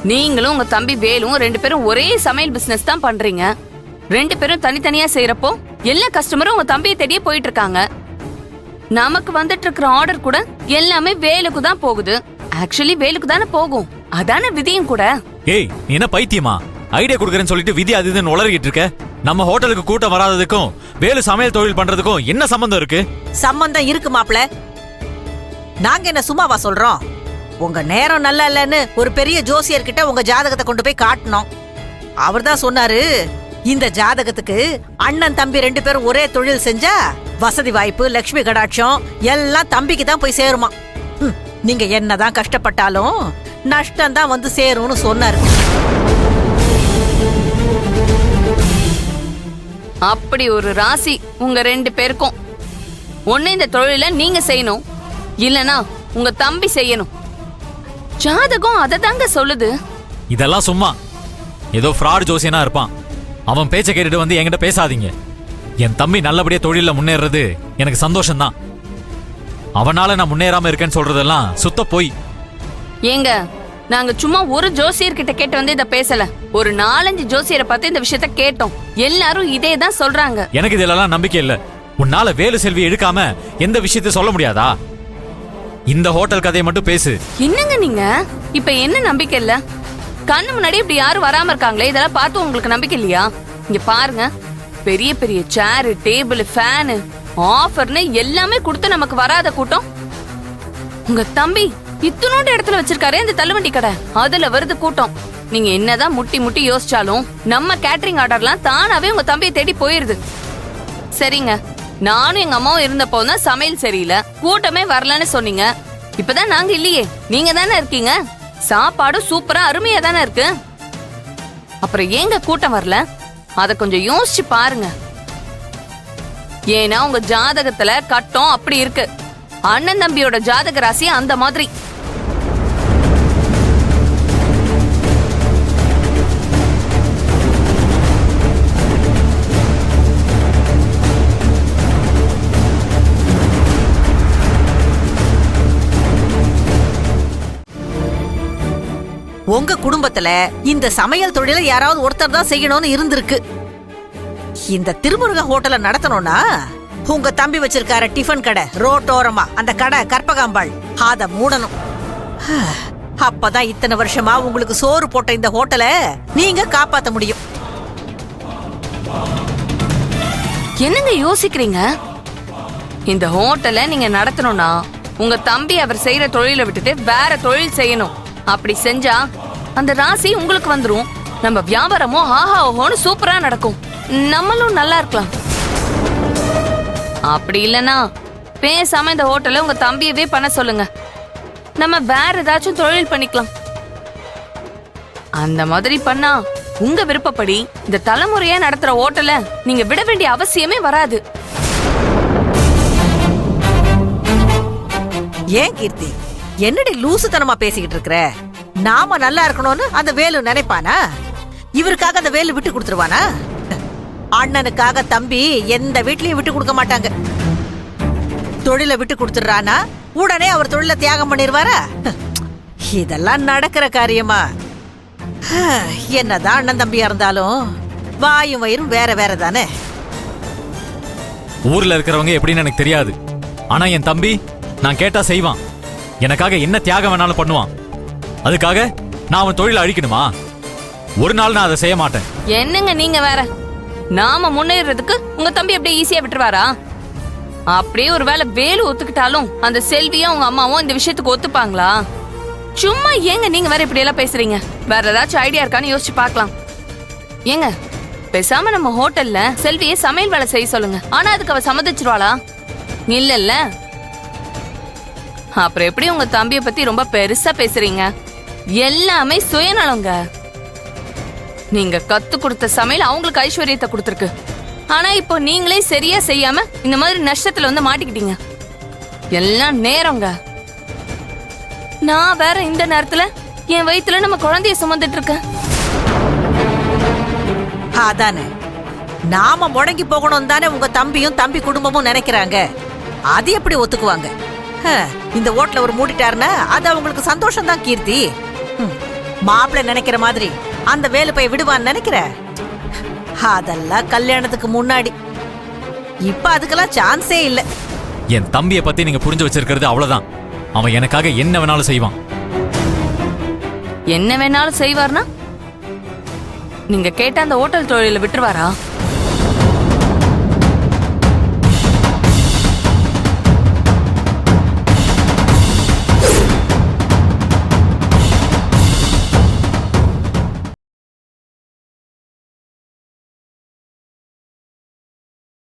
நீங்களும் உங்க தம்பி வேலும் 2 பேரும் ஒரே சமையல் பிசினஸ் தான் பண்றீங்க. 2 பேரும் தனித்தனியா செய்யறப்போ எல்லா கஸ்டமரும் உங்க தம்பியை தேடியே போயிட்டு இருக்காங்க. நமக்கு வந்துட்டு இருக்கிற ஆர்டர் கூட எல்லாமே வேலுக்கு தான் போகுது. ஆக்சுவலி வேலுக்கு தானே போகும். அதான விதியும் கூட. ஏய், நீ என்ன பைத்தியமா? ஐடியா கொடுக்கறேன்னு சொல்லிட்டு விதி அது இதுன்னு உளறிட்டு இருக்க. நம்ம ஹோட்டலுக்கு கூட்டம் வராததுக்கும் வேலு சமையல் தொழில் பண்றதுக்கும் என்ன சம்பந்தம் இருக்கு? சம்பந்தம் இருக்கு மாப்ள. நாங்க என்ன சும்மாவா சொல்றோம்? உங்க நேரம் நல்லா இல்லன்னு ஒரு பெரிய ஜோசியர்கிட்ட உங்க ஜாதகத்தை கொண்டு போய் காட்டணும். அவர்தான் சொன்னாரு, இந்த ஜாதகத்துக்கு அண்ணன் தம்பி 2 பேரும் ஒரே தொழில் செஞ்சா வசதி வாய்ப்பு, லட்சுமி கடாட்சம் எல்லாம் தம்பிக்கு தான் போய் சேருமா. நீங்க என்னதான் கஷ்டப்பட்டாலும் நஷ்டம் தான் வந்து சேரும்னு சொன்னாரு. அப்படி ஒரு ராசி உங்க 2 பேருக்கும். ஒண்ணு இந்த தொழில நீங்க செய்யணும், இல்லனா உங்க தம்பி செய்யணும். ஜாதகம் அதை தாங்க சொல்லுது. இதெல்லாம் சும்மா ஏதோ ஃப்ராட் ஜோசியனா இருப்பான். அவன் பேச்ச கேட்டுட்டு வந்து என்கிட்ட பேசாதீங்க. என் தம்பி நல்லபடியா தொழில முன்னேறது எனக்கு சந்தோஷம்தான். அவனால நான் முன்னேறாம இருக்கேன்னு சொல்றதெல்லாம் சுத்த போய். ஏங்க, நாங்க சும்மா ஒரு ஜோசியர் கிட்ட கேட்டு வந்து இத பேசல. ஒரு 4-5 ஜோசியரை பார்த்து இந்த விஷயத்த கேட்டோம். எல்லாரும் இதே தான் சொல்றாங்க. எனக்கு இதெல்லாம் நம்பிக்கை இல்ல. உன்னால வேலு செல்வி எடுக்காம எந்த விஷயத்தை சொல்ல முடியாதா? இந்த ஹோட்டல் கதையை மட்டும் பேசு. என்னங்க நீங்க இப்ப என்ன நம்பிக்கை இல்ல? கண்ணு முன்னாடி இப்படி யாரும் வராம இருக்காங்களே, இதெல்லாம் பார்த்து உங்களுக்கு நம்பிக்கை இல்லையா? இங்க பாருங்க, பெரிய பெரிய சேர், டேபிள், ஃபேன், ஆஃபர்னு எல்லாமே கொடுத்து நமக்கு வராத கூட்டம் உங்க தம்பி இத்தனோட இடத்துல வச்சிருக்காரு இந்த தள்ளுவண்டி கடை. அதுல வருது கூட்டம். நீங்க என்னதான் முட்டி முட்டி யோசிச்சாலும் நம்ம கேட்டரிங் ஆர்டர்லாம் தானாவே உங்க தம்பியை தேடி போயிருது. சரிங்க, நானும் எங்க அம்மாவும் இருந்தப்போ தான் சமையல் சரியில்லை, கூட்டமே வரலன்னு சொன்னீங்க. இப்பதான் நாங்க இல்லையே, நீங்க தானே இருக்கீங்க. சாப்பாடும் சூப்பரா அருமையா தானே இருக்கு. அப்புறம் ஏங்க கூட்டம் வரல? அத கொஞ்சம் யோசிச்சு பாருங்க. ஏன்னா உங்க ஜாதகத்துல கட்டம் அப்படி இருக்கு. அண்ணன் தம்பியோட ஜாதக ராசி அந்த மாதிரி. உங்க குடும்பத்துல இந்த சமையல் தொழில யாராவது ஒருத்தர் தான் செய்யணும்னு இருந்திருக்கு. இந்த திருமுருக ஹோட்டலை நடத்தணும்னா உங்க தம்பி வச்சிருக்கார டிஃபன் கடை ரோட்டோரமா, அந்த கடை கற்பகாம்பாள், அத மூடணும். அப்பதான் இத்தனை வருஷமா உங்களுக்கு சோறு போட்ட இந்த ஹோட்டலை நீங்க காப்பாத்த முடியும். என்னங்க யோசிக்கிறீங்க? இந்த ஹோட்டலை நீங்க நடத்தணும்னா உங்க தம்பி அவர் செய்யற தொழிலை விட்டுட்டு வேற தொழில் செய்யணும். அப்படி செஞ்சா அந்த ராசி உங்களுக்கு வந்துரும். நம்ம வியாபாரமும் ஆஹா ஓஹோன்னு சூப்பரா நடக்கும். நம்மளும் நல்லா இருக்கலாம். அப்படி இல்லனா பேசாம இந்த ஹோட்டலை உங்க தம்பியவே பண்ண சொல்லுங்க. நம்ம வேற ஏதாச்சும் தொழில் பண்ணிக்கலாம். அந்த மாதிரி பண்ணா உங்க விருப்பப்படி இந்த தலைமுறையா நடத்துற ஹோட்டலை நீங்க விட வேண்டிய அவசியமே வராது. ஏன் கீர்த்தி, என்னடி லூசுத்தனமா பேசிக்கிட்டு இருக்கிற? நாம நல்லா இருக்கணும்னு அந்த வேலு நினைப்பானா? இவருக்காக அந்த வேலு விட்டு கொடுத்துருவானா? அண்ணனுக்காக தம்பி எந்த வீட்லயும் விட்டு கொடுக்க மாட்டாங்க. தொழில விட்டு கொடுத்துடுறானா உடனே அவர் தொழில தியாகம் பண்ணிருவாரா? இதெல்லாம் நடக்கிற காரியமா? என்னதான் அண்ணன் தம்பியா இருந்தாலும் வாயும் வயிறும் வேற வேற தானே. ஊர்ல இருக்கிறவங்க எப்படின்னு எனக்கு தெரியாது. ஆனா என் தம்பி நான் கேட்டா செய்வான். எனக்காக என்ன தியாகம் வேணாலும் பண்ணுவான். அதுக்காக நான் அவன் தொழிலை அழிக்கணுமா? ஒரு நாள் நான் அதை செய்ய மாட்டேன். என்னங்க நீங்க வேற, நாம முன்னேறதுக்கு உங்க தம்பி அப்படியே ஈஸியா விட்டுருவாரா? அப்படியே ஒரு வேளை வேலு ஒத்துக்கிட்டாலும் அந்த செல்வியும் உங்க அம்மாவும் இந்த விஷயத்துக்கு ஒத்துப்பாங்களா? சும்மா ஏங்க நீங்க வேற இப்படி எல்லாம் பேசுறீங்க? வேற ஏதாச்சும் ஐடியா இருக்கான்னு யோசிச்சு பார்க்கலாம். ஏங்க, பேசாம நம்ம ஹோட்டல்ல செல்வியை சமையல் வேலை செய்ய சொல்லுங்க. ஆனா அதுக்கு அவ சம்மதிச்சிருவாளா? இல்லல்ல. அப்புறம் எப்படி உங்க தம்பியை பத்தி ரொம்ப பெருசா பேசுறீங்க? எல்லாமே சுயநலங்க. நீங்க கத்து கொடுத்த சமையல் அவங்களுக்கு ஐஸ்வர்யத்தை கொடுத்துருக்கு. ஆனா இப்போ நீங்களே சரியா செய்யாம இந்த மாதிரி நஷ்டத்துல வந்து மாட்டிக்கிட்டீங்க. எல்லாம் நேரங்க. நான் வேற இந்த நேரத்துல என் வயித்துல நம்ம குழந்தைய சுமந்துட்டு இருக்கேன். அதானே, நாம முடங்கி போகணும் தானே உங்க தம்பியும் தம்பி குடும்பமும் நினைக்கிறாங்க. அது எப்படி ஒத்துக்குவாங்க? இந்த ஓட்டல ஒரு மூடிட்டாருன்னா அது அவங்களுக்கு சந்தோஷம் தான் கீர்த்தி. மாப்பிள்ளை நினைக்கிற மாதிரி அந்த வேலு போய் விடுவான்னு நினைக்கிற? அதெல்லாம் கல்யாணத்துக்கு முன்னாடி. இப்ப அதுக்கெல்லாம் சான்ஸே இல்ல. என் தம்பியை பத்தி நீங்க புரிஞ்சு வச்சிருக்கிறது அவ்வளவுதான். அவன் எனக்காக என்ன வேணாலும் செய்வான். என்ன வேணாலும் செய்வார்னா நீங்க கேட்ட அந்த ஹோட்டல் தொழில விட்டுருவாரா?